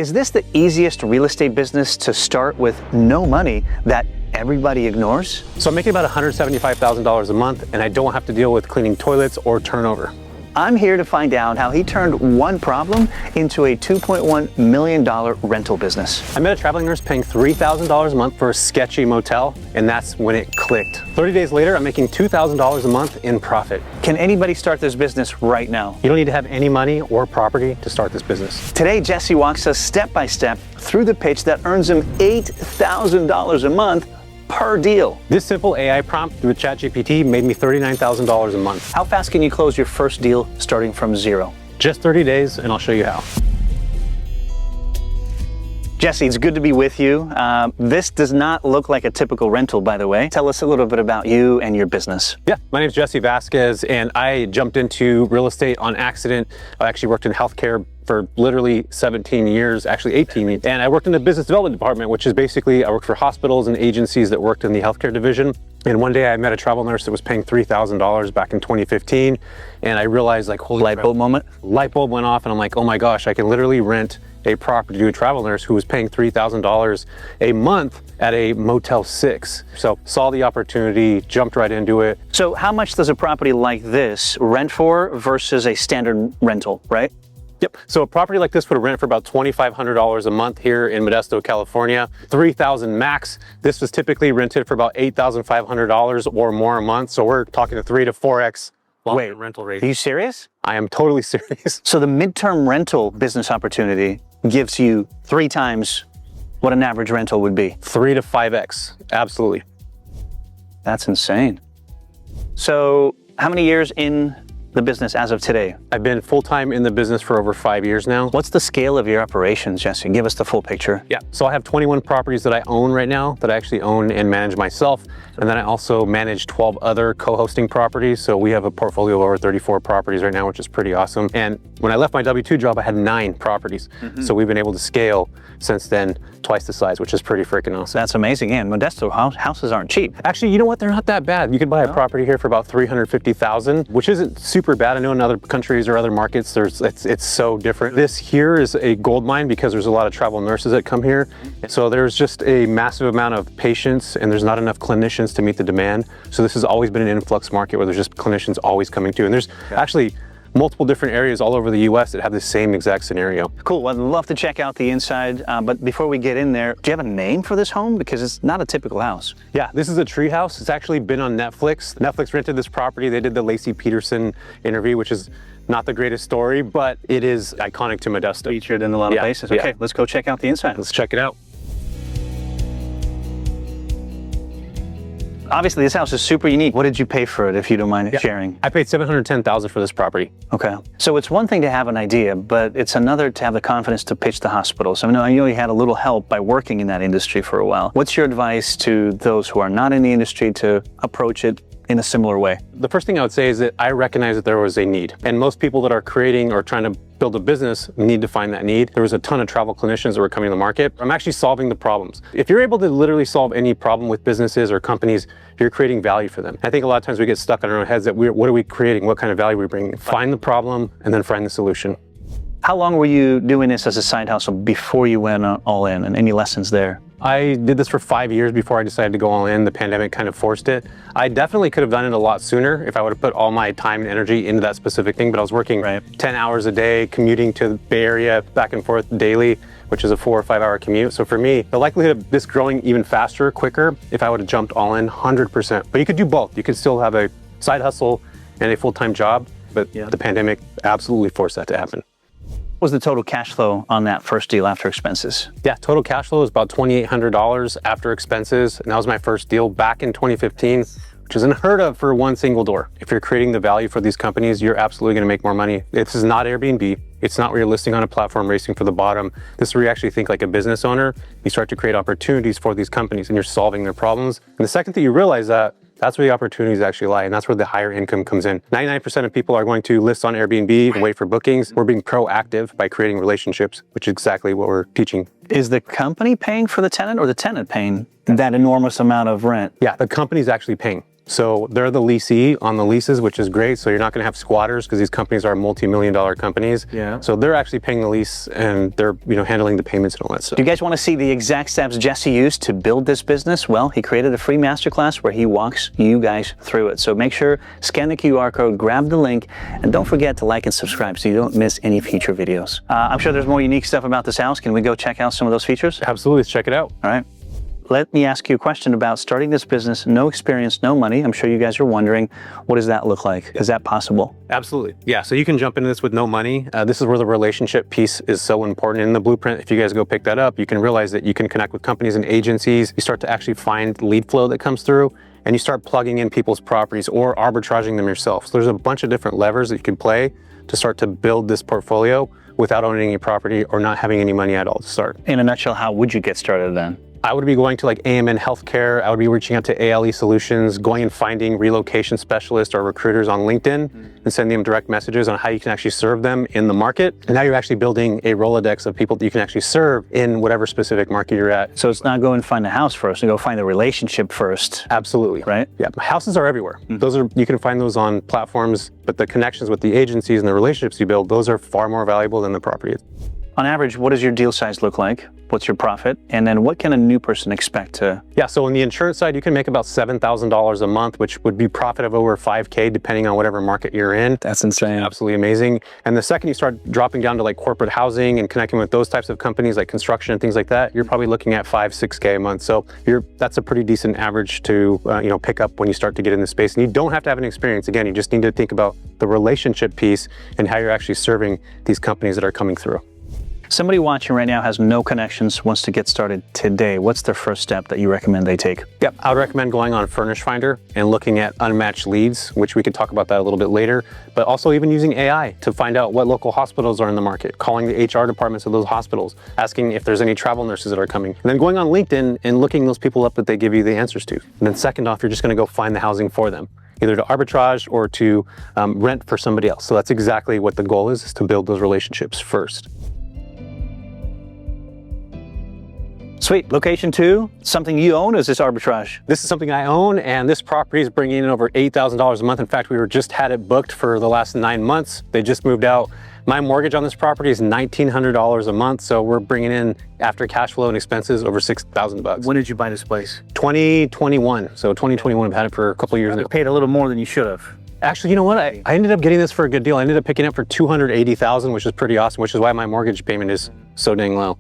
Is this the easiest real estate business to start with no money that everybody ignores? So I'm making about $175,000 a month, and I don't have to deal with cleaning toilets or turnover. I'm here to find out how he turned one problem into a $2.1 million rental business. I met a traveling nurse paying $3,000 a month for a sketchy motel, and that's when it clicked. 30 days later, I'm making $2,000 a month in profit. Can anybody start this business right now? You don't need to have any money or property to start this business. Today, Jesse walks us step by step through the pitch that earns him $8,000 a month per deal. This simple AI prompt with ChatGPT made me $39,000 a month. How fast can you close your first deal starting from zero? Just 30 days, and I'll show you how. Jesse, it's good to be with you. This does not look like a typical rental, by the way. Tell us a little bit about you and your business. Yeah, my name is Jesse Vasquez, and I jumped into real estate on accident. I actually worked in healthcare for literally 17 years, actually 18 years. And I worked in the business development department, which is basically, I worked for hospitals and agencies that worked in the healthcare division. And one day I met a travel nurse that was paying $3,000 back in 2015. And I realized, like, holy light bulb moment? Light bulb went off, and I'm like, oh my gosh, I can literally rent a property to a travel nurse who was paying $3,000 a month at a Motel 6. So saw the opportunity, jumped right into it. So how much does a property like this rent for versus a standard rental, right? Yep. So a property like this would rent for about $2,500 a month here in Modesto, California. $3,000 max. This was typically rented for about $8,500 or more a month. So we're talking a 3 to 4x long-term rental rate. Are you serious? I am totally serious. So the midterm rental business opportunity gives you 3 times what an average rental would be. 3 to 5x. Absolutely. That's insane. So how many years in the business as of today? I've been full-time in the business for over 5 years now. What's the scale of your operations, Jesse? Give us the full picture. Yeah, so I have 21 properties that I own right now that I actually own and manage myself. And then I also manage 12 other co-hosting properties. So we have a portfolio of over 34 properties right now, which is pretty awesome. And when I left my W-2 job, I had 9 properties. So we've been able to scale since then twice the size, which is pretty freaking awesome. That's amazing. And Modesto houses aren't cheap. Actually, you know what? They're not that bad. You could buy a property here for about $350,000, which isn't super bad. I know in other countries or other markets, it's so different. This here is a gold mine because there's a lot of travel nurses that come here. So there's just a massive amount of patients, and there's not enough clinicians to meet the demand. So this has always been an influx market where there's just clinicians always coming to. And there's actually multiple different areas all over the US that have the same exact scenario. Cool, well, I'd love to check out the inside, but before we get in there, do you have a name for this home? Because it's not a typical house. Yeah, this is a treehouse. It's actually been on Netflix. Netflix rented this property. They did the Lacey Peterson interview, which is not the greatest story, but it is iconic to Modesto. Featured in a lot of places. Okay, let's go check out the inside. Let's check it out. Obviously, this house is super unique. What did you pay for it, if you don't mind sharing? I paid $710,000 for this property. Okay. So it's one thing to have an idea, but it's another to have the confidence to pitch the hospital. So I know you had a little help by working in that industry for a while. What's your advice to those who are not in the industry to approach it in a similar way? The first thing I would say is that I recognize that there was a need. And most people that are creating or trying to build a business need to find that need. There was a ton of travel clinicians that were coming to the market. I'm actually solving the problems. If you're able to literally solve any problem with businesses or companies, you're creating value for them. I think a lot of times we get stuck in our own heads that what are we creating? What kind of value are we bringing? Find the problem and then find the solution. How long were you doing this as a side hustle before you went all in, and any lessons there? I did this for 5 years before I decided to go all in. The pandemic kind of forced it. I definitely could have done it a lot sooner if I would have put all my time and energy into that specific thing, but I was working 10 hours a day, commuting to the Bay Area back and forth daily, which is a 4 or 5 hour commute. So for me, the likelihood of this growing even faster, quicker, if I would have jumped all in, 100%. But you could do both. You could still have a side hustle and a full-time job, but the pandemic absolutely forced that to happen. What was the total cash flow on that first deal after expenses? Yeah, total cash flow is about $2,800 after expenses. And that was my first deal back in 2015, which is unheard of for one single door. If you're creating the value for these companies, you're absolutely gonna make more money. This is not Airbnb. It's not where you're listing on a platform racing for the bottom. This is where you actually think like a business owner. You start to create opportunities for these companies and you're solving their problems. And the second that you realize that, that's where the opportunities actually lie, and that's where the higher income comes in. 99% of people are going to list on Airbnb and wait for bookings. We're being proactive by creating relationships, which is exactly what we're teaching. Is the company paying for the tenant or the tenant paying that enormous amount of rent? Yeah, the company's actually paying. So they're the leasee on the leases, which is great. So you're not going to have squatters because these companies are multi-million-dollar companies. Yeah. So they're actually paying the lease and they're handling the payments and all that stuff. Do you guys want to see the exact steps Jesse used to build this business? Well, he created a free masterclass where he walks you guys through it. So make sure, scan the QR code, grab the link, and don't forget to like and subscribe so you don't miss any future videos. I'm sure there's more unique stuff about this house. Can we go check out some of those features? Absolutely, let's check it out. All right. Let me ask you a question about starting this business, no experience, no money. I'm sure you guys are wondering, what does that look like? Is that possible? Absolutely. Yeah, so you can jump into this with no money. This is where the relationship piece is so important. In the blueprint, if you guys go pick that up, you can realize that you can connect with companies and agencies. You start to actually find lead flow that comes through, and you start plugging in people's properties or arbitraging them yourself. So there's a bunch of different levers that you can play to start to build this portfolio without owning any property or not having any money at all to start. In a nutshell, how would you get started then? I would be going to like AMN Healthcare. I would be reaching out to ALE Solutions, going and finding relocation specialists or recruiters on LinkedIn and sending them direct messages on how you can actually serve them in the market. And now you're actually building a Rolodex of people that you can actually serve in whatever specific market you're at. So it's not go and find the house first, and go find the relationship first. Absolutely. Right? Yeah, houses are everywhere. You can find those on platforms, but the connections with the agencies and the relationships you build, those are far more valuable than the property. On average, what does your deal size look like? What's your profit? And then what can a new person expect to? Yeah, so on the insurance side, you can make about $7,000 a month, which would be profit of over 5K, depending on whatever market you're in. That's insane. Absolutely amazing. And the second you start dropping down to like corporate housing and connecting with those types of companies like construction and things like that, you're probably looking at 5-6K a month. So that's a pretty decent average to pick up when you start to get in the space. And you don't have to have an experience. Again, you just need to think about the relationship piece and how you're actually serving these companies that are coming through. Somebody watching right now has no connections, wants to get started today. What's their first step that you recommend they take? Yep, I would recommend going on Furnish Finder and looking at unmatched leads, which we could talk about that a little bit later, but also even using AI to find out what local hospitals are in the market, calling the HR departments of those hospitals, asking if there's any travel nurses that are coming, and then going on LinkedIn and looking those people up that they give you the answers to. And then second off, you're just gonna go find the housing for them, either to arbitrage or to rent for somebody else. So that's exactly what the goal is to build those relationships first. Sweet. Location 2, something you own, or is this arbitrage? This is something I own, and this property is bringing in over $8,000 a month. In fact, we just had it booked for the last 9 months. They just moved out. My mortgage on this property is $1,900 a month, so we're bringing in, after cash flow and expenses, over $6,000. When did you buy this place? 2021. So 2021, I've had it for a couple of years now. You paid a little more than you should have. Actually, you know what? I ended up getting this for a good deal. I ended up picking it up for $280,000, which is pretty awesome, which is why my mortgage payment is so dang low.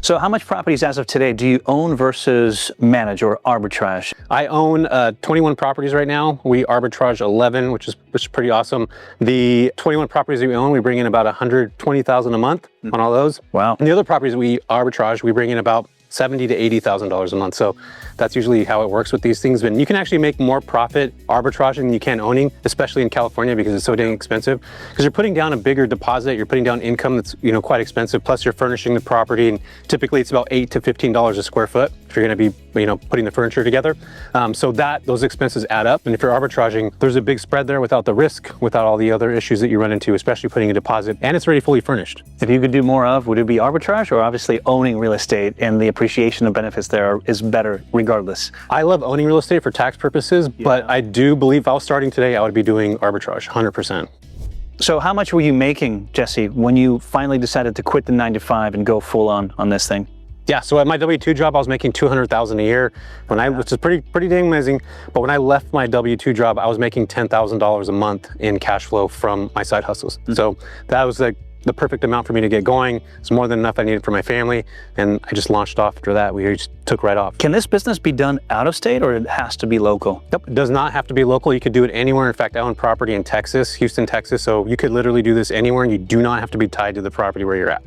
So how much properties as of today do you own versus manage or arbitrage? I own 21 properties right now. We arbitrage 11, which is pretty awesome. The 21 properties that we own, we bring in about $120,000 a month on all those. Wow. And the other properties we arbitrage, we bring in about $70,000 to $80,000 a month. So that's usually how it works with these things. But you can actually make more profit arbitraging than you can owning, especially in California because it's so dang expensive. Because you're putting down a bigger deposit, you're putting down income that's quite expensive. Plus you're furnishing the property, and typically it's about $8 to $15 a square foot if you're going to be putting the furniture together. So those expenses add up. And if you're arbitraging, there's a big spread there without the risk, without all the other issues that you run into, especially putting a deposit, and it's already fully furnished. If you could do more of, would it be arbitrage, or obviously owning real estate and the appreciation of benefits there is better regardless? I love owning real estate for tax purposes, but I do believe if I was starting today, I would be doing arbitrage 100%. So how much were you making, Jesse, when you finally decided to quit the 9-to-5 and go full on this thing? Yeah, so at my W-2 job, I was making $200,000 a year, which is pretty dang amazing. But when I left my W-2 job, I was making $10,000 a month in cash flow from my side hustles. So that was like the perfect amount for me to get going. It's more than enough I needed for my family, and I just launched off after that. We just took right off. Can this business be done out of state, or it has to be local? Nope, it does not have to be local. You could do it anywhere. In fact, I own property in Texas, Houston, Texas, so you could literally do this anywhere, and you do not have to be tied to the property where you're at.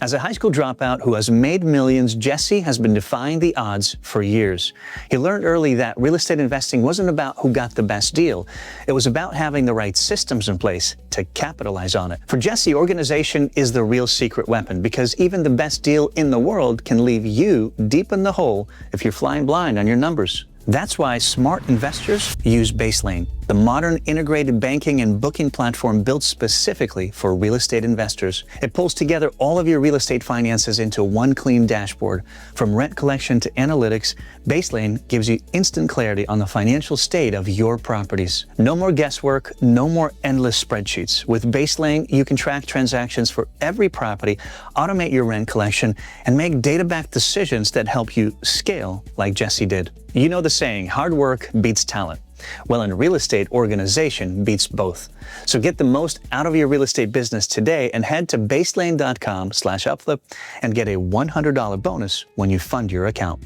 As a high school dropout who has made millions, Jesse has been defying the odds for years. He learned early that real estate investing wasn't about who got the best deal. It was about having the right systems in place to capitalize on it. For Jesse, organization is the real secret weapon, because even the best deal in the world can leave you deep in the hole if you're flying blind on your numbers. That's why smart investors use Baselane. the modern integrated banking and booking platform built specifically for real estate investors. It pulls together all of your real estate finances into one clean dashboard. From rent collection to analytics, Baselane gives you instant clarity on the financial state of your properties. No more guesswork, no more endless spreadsheets. With Baselane, you can track transactions for every property, automate your rent collection, and make data-backed decisions that help you scale like Jesse did. You know the saying, hard work beats talent. Well, in real estate, organization beats both. So get the most out of your real estate business today and head to baselane.com/UpFlip and get a $100 bonus when you fund your account.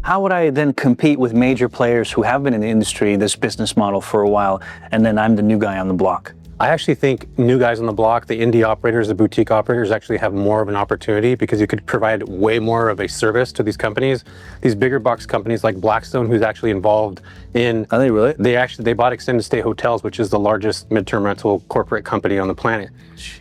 How would I then compete with major players who have been in the industry, this business model for a while, and then I'm the new guy on the block? I actually think new guys on the block, the indie operators, the boutique operators actually have more of an opportunity because you could provide way more of a service to these companies. These bigger box companies like Blackstone, who's actually involved in... Are they really? They bought Extended Stay Hotels, which is the largest midterm rental corporate company on the planet.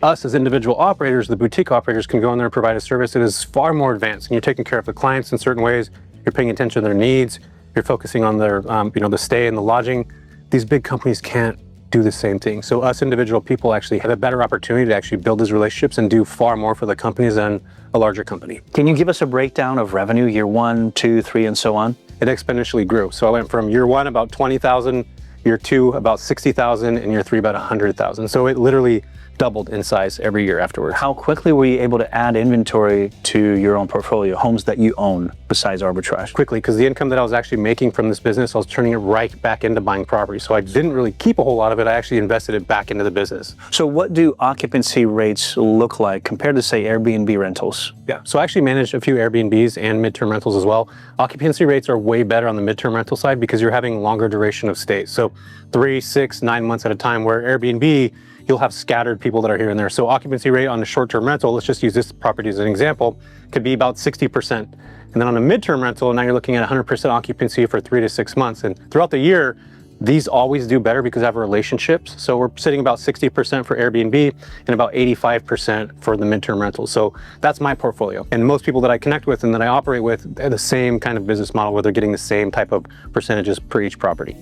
Us as individual operators, the boutique operators, can go in there and provide a service that is far more advanced, and you're taking care of the clients in certain ways. You're paying attention to their needs. You're focusing on their, the stay and the lodging. These big companies can't do the same thing. So us individual people actually have a better opportunity to actually build these relationships and do far more for the companies than a larger company. Can you give us a breakdown of revenue, year 1, 2, 3, and so on? It exponentially grew. So I went from year 1 about 20,000, year 2 about 60,000, and year 3 about 100,000. So it literally doubled in size every year afterwards. How quickly were you able to add inventory to your own portfolio, homes that you own besides Arbitrage? Quickly, because the income that I was actually making from this business, I was turning it right back into buying property. So I didn't really keep a whole lot of it. I actually invested it back into the business. So what do occupancy rates look like compared to, say, Airbnb rentals? Yeah, so I actually managed a few Airbnbs and midterm rentals as well. Occupancy rates are way better on the midterm rental side because you're having longer duration of stays. So 3, 6, 9 months at a time, where Airbnb, you'll have scattered people that are here and there. So occupancy rate on a short-term rental, let's just use this property as an example, could be about 60%. And then on a midterm rental, now you're looking at 100% occupancy for 3 to 6 months. And throughout the year, these always do better because I have relationships. So we're sitting about 60% for Airbnb and about 85% for the midterm rental. So that's my portfolio. And most people that I connect with and that I operate with, they're the same kind of business model where they're getting the same type of percentages per each property.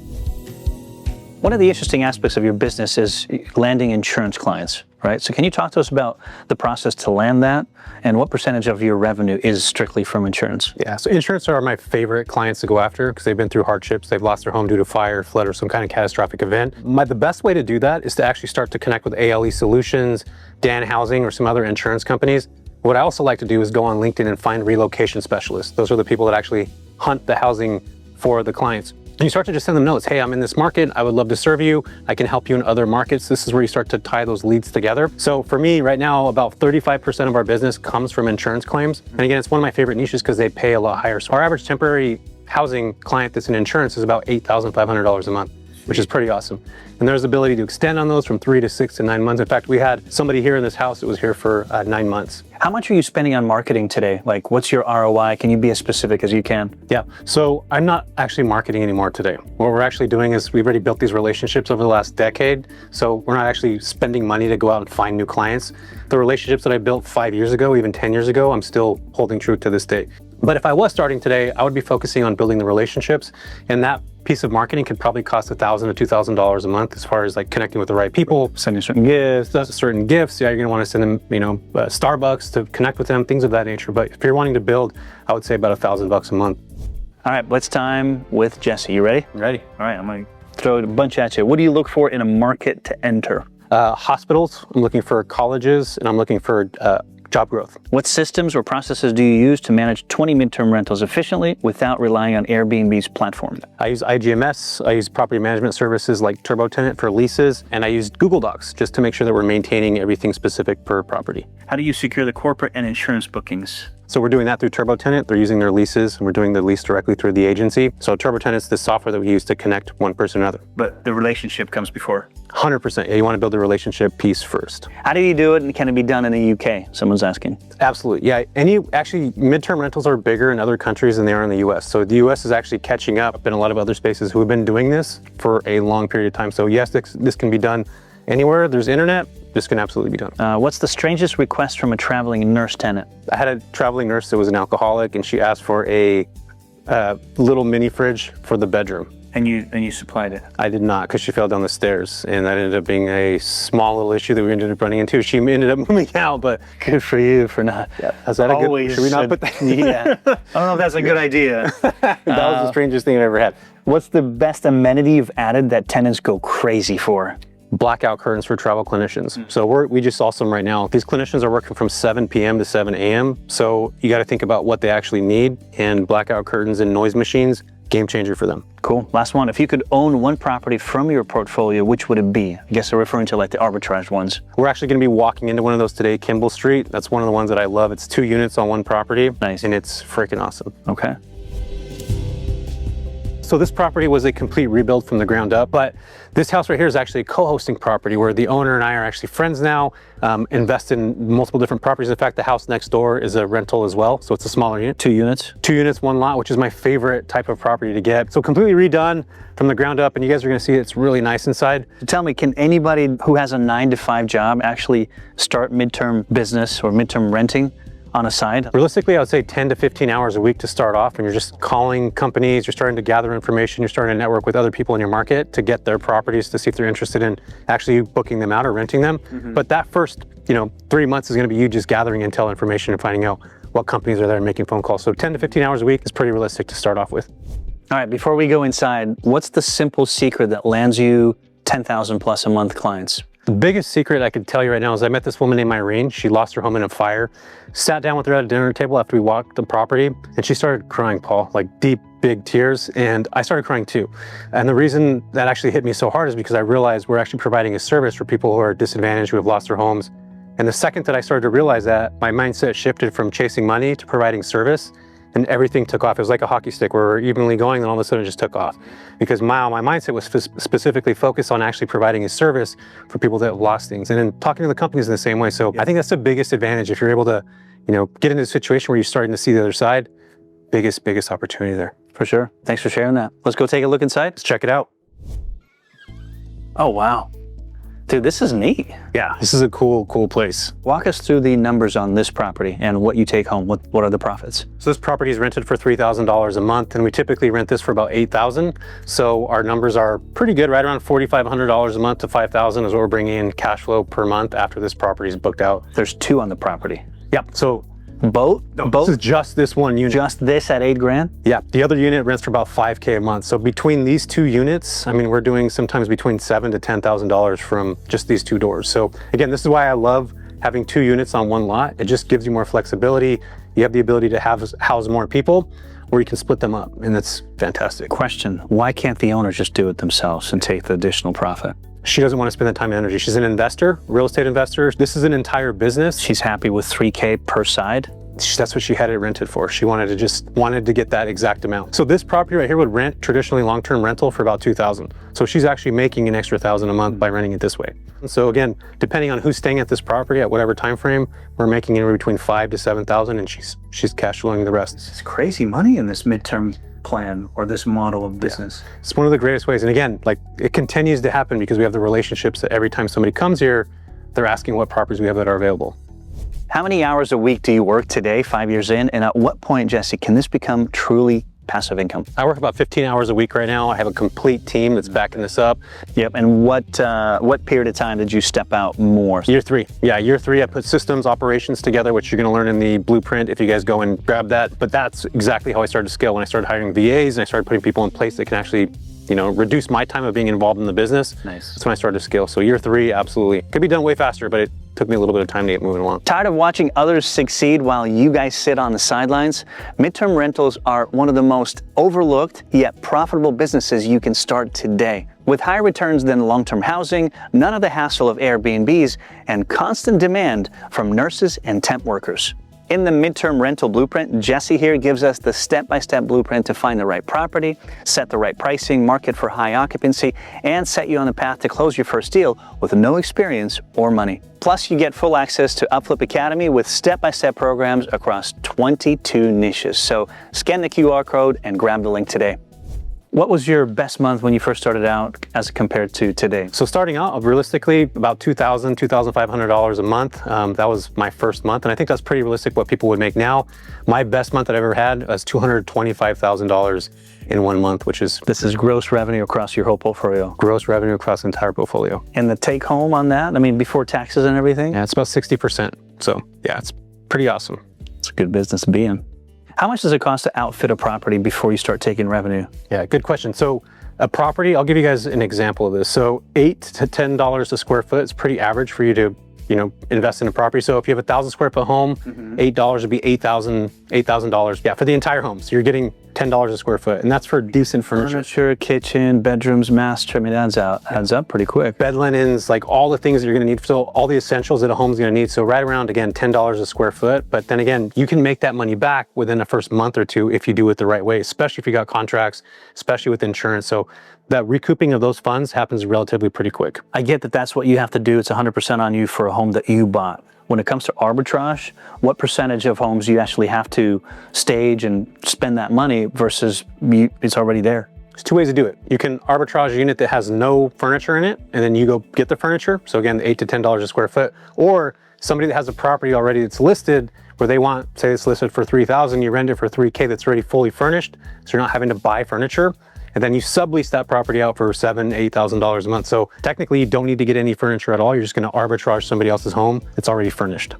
One of the interesting aspects of your business is landing insurance clients, right? So can you talk to us about the process to land that and what percentage of your revenue is strictly from insurance? Yeah, so insurance are my favorite clients to go after because they've been through hardships. They've lost their home due to fire, flood, or some kind of catastrophic event. The best way to do that is to actually start to connect with ALE Solutions, Dan Housing, or some other insurance companies. What I also like to do is go on LinkedIn and find relocation specialists. Those are the people that actually hunt the housing for the clients. And you start to just send them notes. Hey, I'm in this market. I would love to serve you. I can help you in other markets. This is where you start to tie those leads together. So for me right now, about 35% of our business comes from insurance claims. And again, it's one of my favorite niches because they pay a lot higher. So our average temporary housing client that's in insurance is about $8,500 a month, which is pretty awesome. And there's the ability to extend on those from 3 to 6 to 9 months. In fact, we had somebody here in this house that was here for 9 months. How much are you spending on marketing today? Like, what's your ROI? Can you be as specific as you can? Yeah, so I'm not actually marketing anymore today. What we're actually doing is we've already built these relationships over the last decade. So we're not actually spending money to go out and find new clients. The relationships that I built 5 years ago, even 10 years ago, I'm still holding true to this day. But if I was starting today, I would be focusing on building the relationships, and that piece of marketing could probably cost $1,000 to $2,000 a month as far as like connecting with the right people, sending certain gifts. Yeah, you're gonna want to send them, Starbucks to connect with them, things of that nature. But if you're wanting to build, I would say about $1,000 a month. All right, blitz time with Jesse. You ready? Ready. All right, I'm gonna throw a bunch at you. What do you look for in a market to enter? Hospitals, I'm looking for colleges, and I'm looking for job growth. What systems or processes do you use to manage 20 midterm rentals efficiently without relying on Airbnb's platform? I use IGMS, I use property management services like TurboTenant for leases, and I use Google Docs just to make sure that we're maintaining everything specific per property. How do you secure the corporate and insurance bookings? So we're doing that through TurboTenant. They're using their leases, and we're doing the lease directly through the agency. So TurboTenant is the software that we use to connect one person to another. But the relationship comes before? 100%. Yeah, you want to build the relationship piece first. How do you do it, and can it be done in the UK? Someone's asking. Absolutely. Yeah. Actually, midterm rentals are bigger in other countries than they are in the US. So the US is actually catching up in a lot of other spaces who have been doing this for a long period of time. So yes, this can be done anywhere there's internet. This can absolutely be done. What's the strangest request from a traveling nurse tenant? I had a traveling nurse that was an alcoholic, and she asked for a little mini fridge for the bedroom. And you supplied it. I did not, because she fell down the stairs, and that ended up being a small little issue that we ended up running into. She ended up moving out, but good for you for not. Yeah. Is that Always a good? Should we not put that? Yeah. I don't know if that's a good idea. That was the strangest thing I've ever had. What's the best amenity you've added that tenants go crazy for? Blackout curtains for travel clinicians. So we just saw some right now. These clinicians are working from 7 p.m. to 7 a.m. So you got to think about what they actually need, and blackout curtains and noise machines, game changer for them. Cool. Last one. If you could own one property from your portfolio, which would it be? I guess they're referring to like the arbitrage ones. We're actually going to be walking into one of those today, Kimball Street. That's one of the ones that I love. It's 2 units on one property. Nice. And it's freaking awesome. Okay. So this property was a complete rebuild from the ground up, but this house right here is actually a co-hosting property where the owner and I are actually friends now, invest in multiple different properties. In fact, the house next door is a rental as well, so it's a smaller unit. 2 units? 2 units, 1 lot, which is my favorite type of property to get. So completely redone from the ground up, and you guys are gonna see it's really nice inside. Tell me, can anybody who has a 9-to-5 job actually start midterm business or midterm renting on a side? Realistically, I would say 10 to 15 hours a week to start off, and you're just calling companies, you're starting to gather information, you're starting to network with other people in your market to get their properties to see if they're interested in actually booking them out or renting them. But that first, 3 months is gonna be you just gathering intel information and finding out what companies are there and making phone calls. So 10 to 15 hours a week is pretty realistic to start off with. All right, before we go inside, what's the simple secret that lands you 10,000 plus a month clients? The biggest secret I could tell you right now is I met this woman named Irene. She lost her home in a fire. Sat down with her at a dinner table after we walked the property, and she started crying, Paul, like deep, big tears, and I started crying too. And the reason that actually hit me so hard is because I realized we're actually providing a service for people who are disadvantaged, who have lost their homes. And the second that I started to realize that, my mindset shifted from chasing money to providing service, and everything took off. It was like a hockey stick where we're evenly going, and all of a sudden it just took off. Because my mindset was specifically focused on actually providing a service for people that have lost things, and then talking to the companies in the same way. So I think that's the biggest advantage. If you're able to, get into a situation where you're starting to see the other side, biggest opportunity there. For sure. Thanks for sharing that. Let's go take a look inside. Let's check it out. Oh, wow. Dude, this is neat. Yeah, this is a cool place. Walk us through the numbers on this property and what you take home. What are the profits? So this property is rented for $3,000 a month, and we typically rent this for about $8,000. So our numbers are pretty good, right around $4,500 a month to $5,000 is what we're bringing in cash flow per month after this property is booked out. There's 2 on the property. Yep. So boat? This is just this one unit. Just this at $8 grand? Yeah. The other unit rents for about $5K a month. So between these 2 units, I mean, we're doing sometimes between $7,000 to $10,000 from just these 2 doors. So again, this is why I love having 2 units on 1 lot. It just gives you more flexibility. You have the ability to house more people, or you can split them up, and that's fantastic. Question, why can't the owners just do it themselves and take the additional profit? She doesn't want to spend the time and energy. She's an investor, real estate investor. This is an entire business. She's happy with $3K per side? That's what she had it rented for. She wanted to get that exact amount. So this property right here would rent traditionally long-term rental for about $2,000. So she's actually making an extra $1,000 a month by renting it this way. And so again, depending on who's staying at this property at whatever time frame, we're making anywhere between $5,000 to $7,000, and she's cash flowing the rest. It's crazy money in this midterm plan or this model of business. Yeah. It's one of the greatest ways. And again, like, it continues to happen because we have the relationships that every time somebody comes here, they're asking what properties we have that are available. How many hours a week do you work today, 5 years in? And at what point, Jesse, can this become truly passive income? I work about 15 hours a week right now. I have a complete team that's backing this up. Yep. And what period of time did you step out more? Year 3. Yeah, year 3, I put systems operations together, which you're going to learn in the blueprint if you guys go and grab that. But that's exactly how I started to scale when I started hiring VAs and I started putting people in place that can actually, reduce my time of being involved in the business. Nice. That's when I started to scale. So year 3, absolutely. Could be done way faster, but it took me a little bit of time to get moving along. Tired of watching others succeed while you guys sit on the sidelines? Midterm rentals are one of the most overlooked yet profitable businesses you can start today. With higher returns than long-term housing, none of the hassle of Airbnbs, and constant demand from nurses and temp workers. In the midterm rental blueprint, Jesse here gives us the step-by-step blueprint to find the right property, set the right pricing, market for high occupancy, and set you on the path to close your first deal with no experience or money. Plus, you get full access to UpFlip Academy with step-by-step programs across 22 niches. So scan the QR code and grab the link today. What was your best month when you first started out as compared to today? So starting out, realistically, about $2,000, $2,500 a month. That was my first month, and I think that's pretty realistic what people would make now. My best month that I ever had was $225,000 in 1 month, which is... This is gross revenue across your whole portfolio. Gross revenue across the entire portfolio. And the take home on that, I mean, before taxes and everything? Yeah, it's about 60%. So yeah, it's pretty awesome. It's a good business to be in. How much does it cost to outfit a property before you start taking revenue? Yeah, good question. So a property, I'll give you guys an example of this. So $8 to $10 a square foot is pretty average for you to, invest in a property. So if you have a 1,000 square foot home, $8 would be $8,000. Yeah, for the entire home. So you're getting $10 a square foot, and that's for decent furniture. Kitchen, bedrooms, master. I mean, adds up pretty quick. Bed linens, like all the things that you're gonna need. So all the essentials that a home's gonna need. So right around, again, $10 a square foot. But then again, you can make that money back within the first month or two if you do it the right way, especially if you got contracts, especially with insurance. So that recouping of those funds happens relatively pretty quick. I get that that's what you have to do. It's 100% on you for a home that you bought. When it comes to arbitrage, what percentage of homes do you actually have to stage and spend that money versus it's already there? There's two ways to do it. You can arbitrage a unit that has no furniture in it, and then you go get the furniture. So again, $8 to $10 a square foot, or somebody that has a property already that's listed where they want, say it's listed for $3,000, you rent it for $3K that's already fully furnished. So you're not having to buy furniture. And then you sublease that property out for $7,000, $8,000 a month. So technically you don't need to get any furniture at all. You're just gonna arbitrage somebody else's home that's already furnished.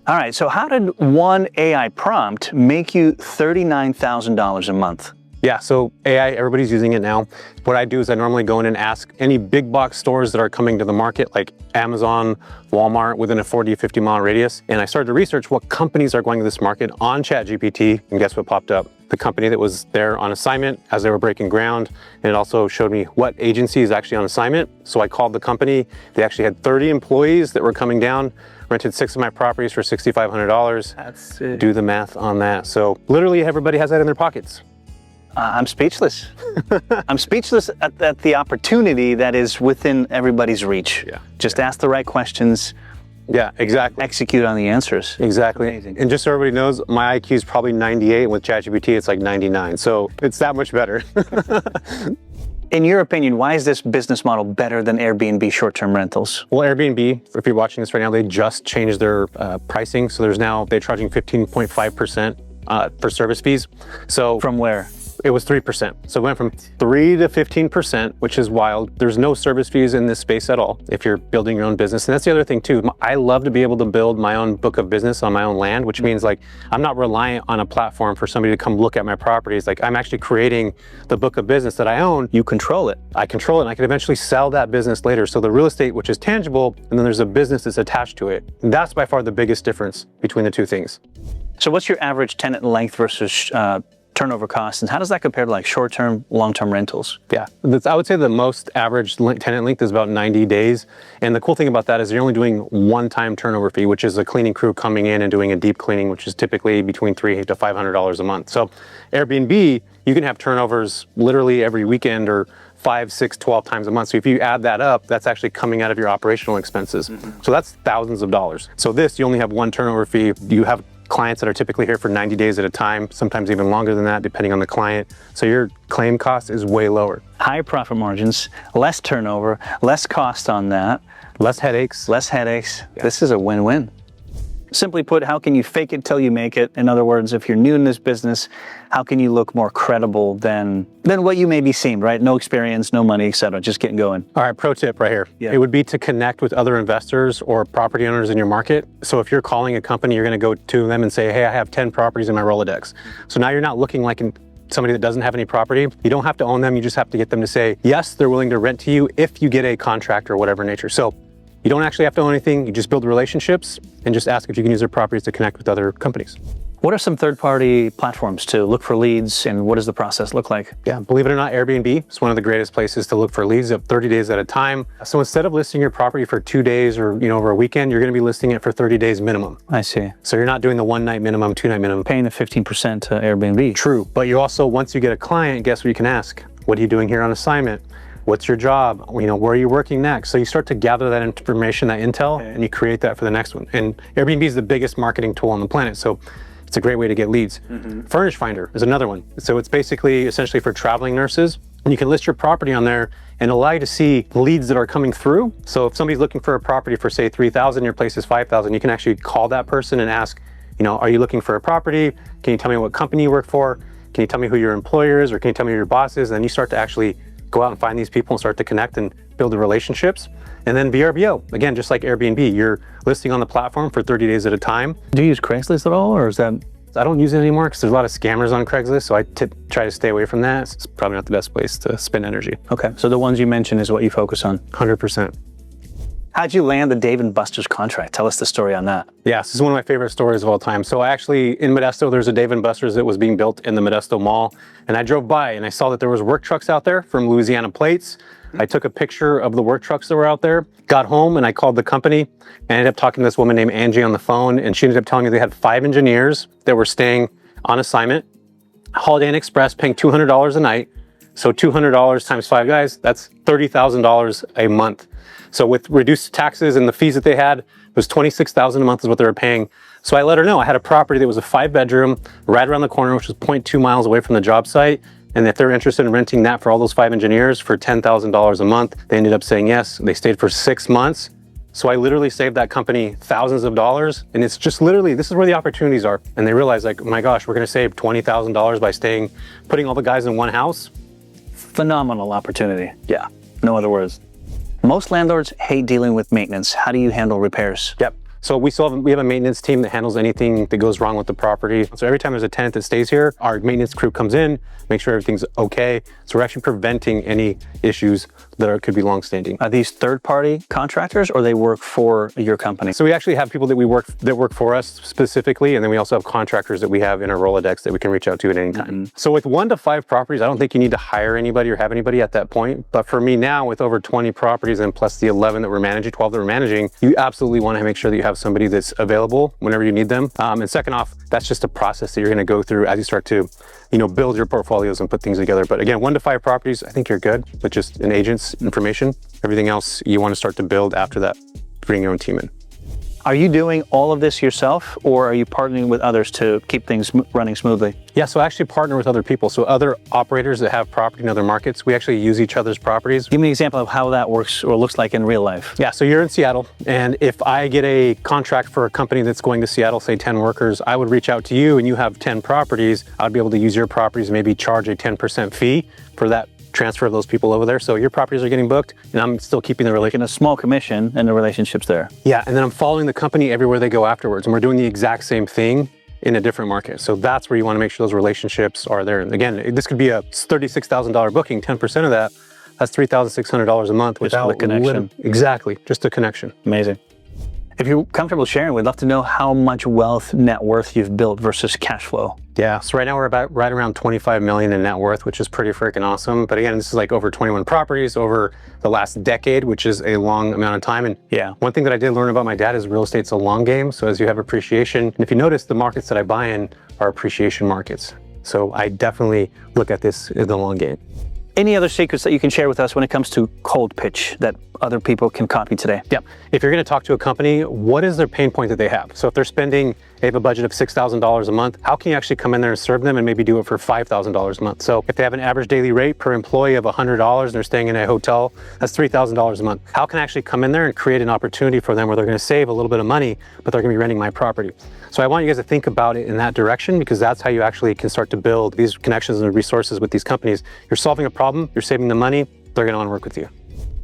All right, so how did one AI prompt make you $39,000 a month? Yeah, so AI, everybody's using it now. What I do is I normally go in and ask any big box stores that are coming to the market, like Amazon, Walmart, within a 40 to 50 mile radius. And I started to research what companies are going to this market on ChatGPT, and guess what popped up? The company that was there on assignment as they were breaking ground. And it also showed me what agency is actually on assignment. So I called the company. They actually had 30 employees that were coming down, rented 6 of my properties for $6,500. That's it. Do the math on that. So literally everybody has that in their pockets. I'm speechless. I'm speechless at the opportunity that is within everybody's reach. Yeah. Just ask the right questions. Yeah, exactly. Execute on the answers. Exactly. Amazing. And just so everybody knows, my IQ is probably 98, and with ChatGPT, it's like 99. So it's that much better. In your opinion, why is this business model better than Airbnb short-term rentals? Well, Airbnb, if you're watching this right now, they just changed their pricing. So they're charging 15.5% for service fees. So From where? It was 3%. So it went from 3 to 15%, which is wild. There's no service fees in this space at all if you're building your own business. And that's the other thing too. I love to be able to build my own book of business on my own land, which means like I'm not reliant on a platform for somebody to come look at my properties. Like I'm actually creating the book of business that I own. You control it. I control it, and I can eventually sell that business later. So the real estate, which is tangible, and then there's a business that's attached to it. And that's by far the biggest difference between the two things. So what's your average tenant length versus turnover costs, and how does that compare to like short-term, long-term rentals? Yeah, I would say the most average tenant length is about 90 days. And the cool thing about that is you're only doing one-time turnover fee, which is a cleaning crew coming in and doing a deep cleaning, which is typically between $300 to $500 a month. So Airbnb, you can have turnovers literally every weekend or 5, 6, 12 times a month. So if you add that up, that's actually coming out of your operational expenses. So that's thousands of dollars. So this, you only have one turnover fee. You have clients that are typically here for 90 days at a time, sometimes even longer than that, depending on the client. So your claim cost is way lower. High profit margins, less turnover, less cost on that. Less headaches. Less headaches. Yeah. This is a win-win. Simply put, how can you fake it till you make it? In other words, if you're new in this business, how can you look more credible than what you maybe seem, right? No experience, no money, etc. Just getting going. All right, pro tip right here. Yeah. It would be to connect with other investors or property owners in your market. So if you're calling a company, you're gonna go to them and say, hey, I have 10 properties in my Rolodex. So now you're not looking like somebody that doesn't have any property. You don't have to own them. You just have to get them to say, yes, they're willing to rent to you if you get a contract or whatever nature. So you don't actually have to own anything. You just build relationships and just ask if you can use their properties to connect with other companies. What are some third-party platforms to look for leads, and what does the process look like? Yeah, believe it or not, Airbnb is one of the greatest places to look for leads up 30 days at a time. So instead of listing your property for 2 days or over a weekend, you're gonna be listing it for 30 days minimum. I see. So you're not doing the 1 night minimum, 2 night minimum. Paying the 15% to Airbnb. True, but you also, once you get a client, guess what you can ask? What are you doing here on assignment? What's your job? Where are you working next? So you start to gather that information, that intel, and you create that for the next one. And Airbnb is the biggest marketing tool on the planet. So it's a great way to get leads. Furnish Finder is another one. So it's basically essentially for traveling nurses. And you can list your property on there and allow you to see leads that are coming through. So if somebody's looking for a property for say 3,000, your place is 5,000, you can actually call that person and ask, are you looking for a property? Can you tell me what company you work for? Can you tell me who your employer is, or can you tell me who your boss is? And then you start to actually go out and find these people and start to connect and build the relationships. And then VRBO, again, just like Airbnb, you're listing on the platform for 30 days at a time. Do you use Craigslist at all, or is that? I don't use it anymore because there's a lot of scammers on Craigslist, so I try to stay away from that. It's probably not the best place to spend energy. Okay, so the ones you mentioned is what you focus on. 100%. How'd you land the Dave & Buster's contract? Tell us the story on that. Yeah, this is one of my favorite stories of all time. So in Modesto, there's a Dave & Buster's that was being built in the Modesto Mall. And I drove by and I saw that there was work trucks out there from Louisiana Plates. I took a picture of the work trucks that were out there, got home and I called the company. I ended up talking to this woman named Angie on the phone, and she ended up telling me they had 5 engineers that were staying on assignment, Holiday Inn Express, paying $200 a night. So $200 times 5 guys, that's $30,000 a month. So with reduced taxes and the fees that they had, it was $26,000 a month is what they were paying. So I let her know I had a property that was a 5-bedroom right around the corner, which was 0.2 miles away from the job site. And if they're interested in renting that for all those 5 engineers for $10,000 a month, they ended up saying yes. They stayed for 6 months. So I literally saved that company thousands of dollars. And it's just literally, this is where the opportunities are. And they realize like, oh my gosh, we're gonna save $20,000 by putting all the guys in one house. Phenomenal opportunity. Yeah, no other words. Most landlords hate dealing with maintenance. How do you handle repairs? Yep. So we have a maintenance team that handles anything that goes wrong with the property. So every time there's a tenant that stays here, our maintenance crew comes in, make sure everything's okay. So we're actually preventing any issues that could be long-standing. Are these third-party contractors, or they work for your company? So we actually have people that work for us specifically, and then we also have contractors that we have in our Rolodex that we can reach out to at any time. So with 1 to 5 properties, I don't think you need to hire anybody or have anybody at that point. But for me now, with over 20 properties and plus the 11 that we're managing, 12 that we're managing, you absolutely want to make sure that you have somebody that's available whenever you need them. And second off, that's just a process that you're going to go through as you start to, build your portfolios and put things together. But again, 1 to 5 properties, I think you're good with just an agent's information. Everything else you want to start to build after that, bring your own team in. Are you doing all of this yourself, or are you partnering with others to keep things running smoothly? Yeah, so I actually partner with other people. So other operators that have property in other markets, we actually use each other's properties. Give me an example of how that works or looks like in real life. Yeah, so you're in Seattle, and if I get a contract for a company that's going to Seattle, say 10 workers, I would reach out to you and you have 10 properties. I'd be able to use your properties and maybe charge a 10% fee for that transfer of those people over there. So your properties are getting booked and I'm still keeping the relationship. A small commission and the relationship's there. Yeah, and then I'm following the company everywhere they go afterwards, and we're doing the exact same thing in a different market. So that's where you want to make sure those relationships are there. And again, this could be a $36,000 booking, 10% of that, that's $3,600 a month without the connection. Exactly, just a connection. Amazing. If you're comfortable sharing, we'd love to know how much net worth you've built versus cash flow. Yeah, so right now we're about right around 25 million in net worth, which is pretty freaking awesome. But again, this is like over 21 properties over the last decade, which is a long amount of time. And yeah, one thing that I did learn about my dad is real estate's a long game. So as you have appreciation, and if you notice, the markets that I buy in are appreciation markets. So I definitely look at this as the long game. Any other secrets that you can share with us when it comes to cold pitch that other people can copy today? Yep. If you're going to talk to a company, what is their pain point that they have? So if they're they have a budget of $6,000 a month, how can you actually come in there and serve them and maybe do it for $5,000 a month? So if they have an average daily rate per employee of $100 and they're staying in a hotel, that's $3,000 a month. How can I actually come in there and create an opportunity for them where they're going to save a little bit of money, but they're going to be renting my property? So I want you guys to think about it in that direction, because that's how you actually can start to build these connections and resources with these companies. You're solving a problem, you're saving them money, they're going to want to work with you.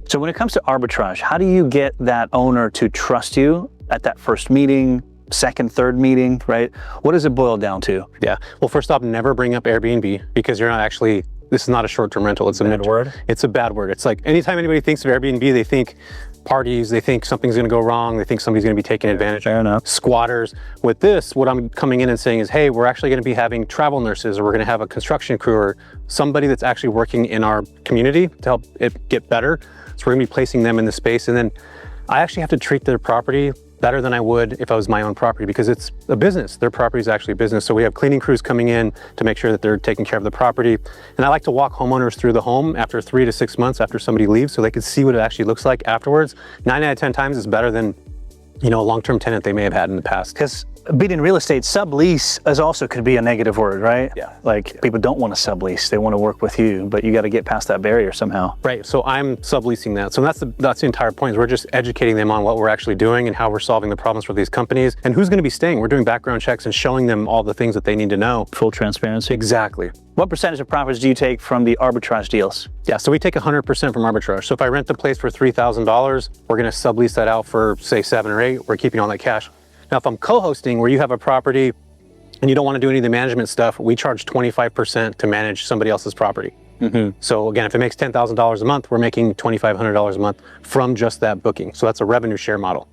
So when it comes to arbitrage, how do you get that owner to trust you at that first meeting, second, third meeting, right? What does it boil down to? Yeah, well, first off, never bring up Airbnb, because you're not actually, this is not a short-term rental. It's a bad word. It's a bad word. It's like anytime anybody thinks of Airbnb, they think parties, they think something's going to go wrong, they think somebody's going to be taking advantage. Fair enough. Squatters. With this, what I'm coming in and saying is, hey, we're actually going to be having travel nurses, or we're going to have a construction crew, or somebody that's actually working in our community to help it get better. So we're going to be placing them in the space, and then I actually have to treat their property better than I would if I was my own property, because it's a business. Their property is actually a business. So we have cleaning crews coming in to make sure that they're taking care of the property. And I like to walk homeowners through the home after 3 to 6 months after somebody leaves, so they can see what it actually looks like afterwards. 9 out of 10 times is better than, a long-term tenant they may have had in the past. Because being in real estate, sublease is also could be a negative word, right? Yeah. Like people don't want to sublease; they want to work with you, but you got to get past that barrier somehow. Right. So I'm subleasing that. So that's the entire point. Is we're just educating them on what we're actually doing and how we're solving the problems for these companies and who's going to be staying. We're doing background checks and showing them all the things that they need to know. Full transparency. Exactly. What percentage of profits do you take from the arbitrage deals? Yeah, so we take 100% from arbitrage. So if I rent the place for $3,000, we're going to sublease that out for say 7 or 8. We're keeping all that cash. Now, if I'm co-hosting where you have a property and you don't want to do any of the management stuff, we charge 25% to manage somebody else's property. So again, if it makes $10,000 a month, we're making $2,500 a month from just that booking. So that's a revenue share model.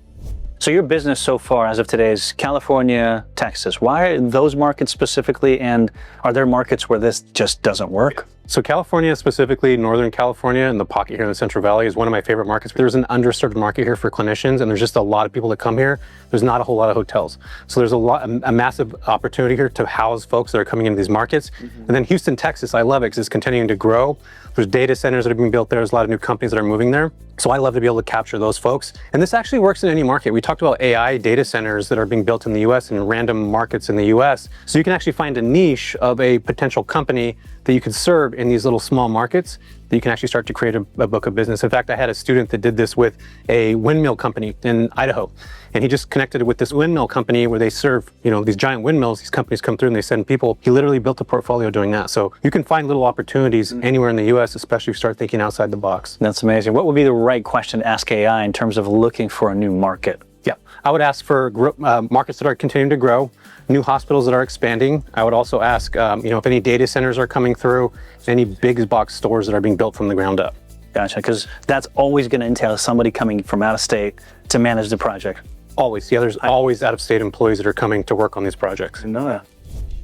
So your business so far as of today is California, Texas. Why are those markets specifically, and are there markets where this just doesn't work? So California, specifically Northern California and the pocket here in the Central Valley is one of my favorite markets. There's an underserved market here for clinicians, and there's just a lot of people that come here. There's not a whole lot of hotels. So there's a massive opportunity here to house folks that are coming into these markets. And then Houston, Texas, I love it because it's continuing to grow. There's data centers that are being built there. There's a lot of new companies that are moving there. So I love to be able to capture those folks. And this actually works in any market. We talked about AI data centers that are being built in the US and random markets in the US. So you can actually find a niche of a potential company that you could serve in these little small markets that you can actually start to create a book of business. In fact, I had a student that did this with a windmill company in Idaho. And he just connected with this windmill company where they serve, these giant windmills. These companies come through and they send people. He literally built a portfolio doing that. So you can find little opportunities anywhere in the US, especially if you start thinking outside the box. That's amazing. What would be the right question to ask AI in terms of looking for a new market? Yeah, I would ask for markets that are continuing to grow, new hospitals that are expanding. I would also ask, if any data centers are coming through, any big box stores that are being built from the ground up. Gotcha, because that's always going to entail somebody coming from out of state to manage the project. Always, yeah, there's always out-of-state employees that are coming to work on these projects. I know that.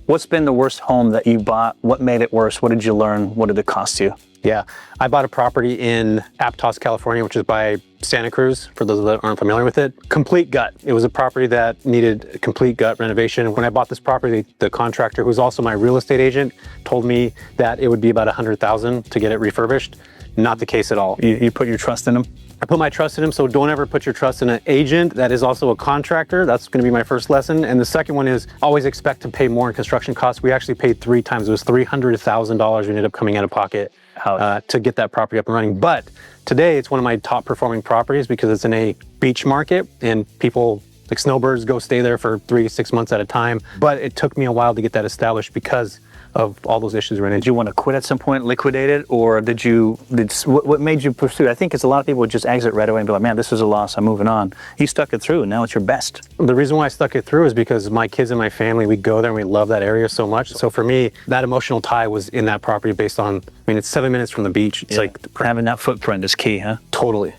What's been the worst home that you bought? What made it worse? What did you learn? What did it cost you? Yeah, I bought a property in Aptos, California, which is by Santa Cruz, for those that aren't familiar with it. Complete gut. It was a property that needed a complete gut renovation. When I bought this property, the contractor, who's also my real estate agent, told me that it would be about $100,000 to get it refurbished. Not the case at all. You put your trust in him? I put my trust in him, so don't ever put your trust in an agent that is also a contractor. That's going to be my first lesson. And the second one is always expect to pay more in construction costs. We actually paid 3 times. It was $300,000 we ended up coming out of pocket to get that property up and running. But today it's one of my top performing properties because it's in a beach market and people like snowbirds go stay there for 3 to 6 months at a time. But it took me a while to get that established because of all those issues we're in. Did you want to quit at some point, liquidate it, or what made you pursue? I think it's a lot of people would just exit right away and be like, man, this is a loss, I'm moving on. You stuck it through, and now it's your best. The reason why I stuck it through is because my kids and my family, we go there and we love that area so much. So for me, that emotional tie was in that property based on, it's 7 minutes from the beach. It's like having that footprint is key, huh? Totally.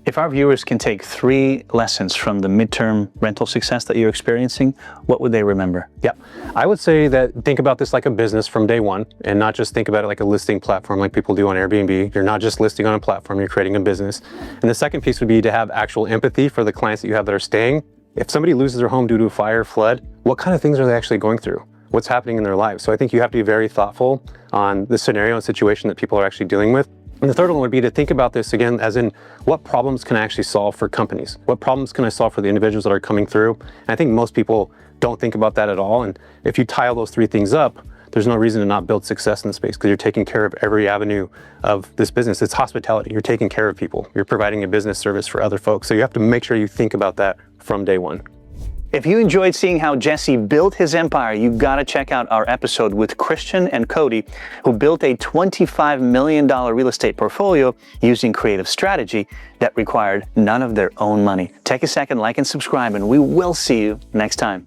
If our viewers can take 3 lessons from the midterm rental success that you're experiencing, what would they remember? Yeah, I would say that think about this like a business from day one and not just think about it like a listing platform like people do on Airbnb. You're not just listing on a platform, you're creating a business. And the second piece would be to have actual empathy for the clients that you have that are staying. If somebody loses their home due to a fire, flood, what kind of things are they actually going through? What's happening in their lives? So I think you have to be very thoughtful on the scenario and situation that people are actually dealing with. And the third one would be to think about this again, as in what problems can I actually solve for companies? What problems can I solve for the individuals that are coming through? And I think most people don't think about that at all. And if you tie all those 3 things up, there's no reason to not build success in the space because you're taking care of every avenue of this business. It's hospitality. You're taking care of people. You're providing a business service for other folks. So you have to make sure you think about that from day one. If you enjoyed seeing how Jesse built his empire, you've got to check out our episode with Christian and Cody, who built a $25 million real estate portfolio using creative strategy that required none of their own money. Take a second, like and subscribe, and we will see you next time.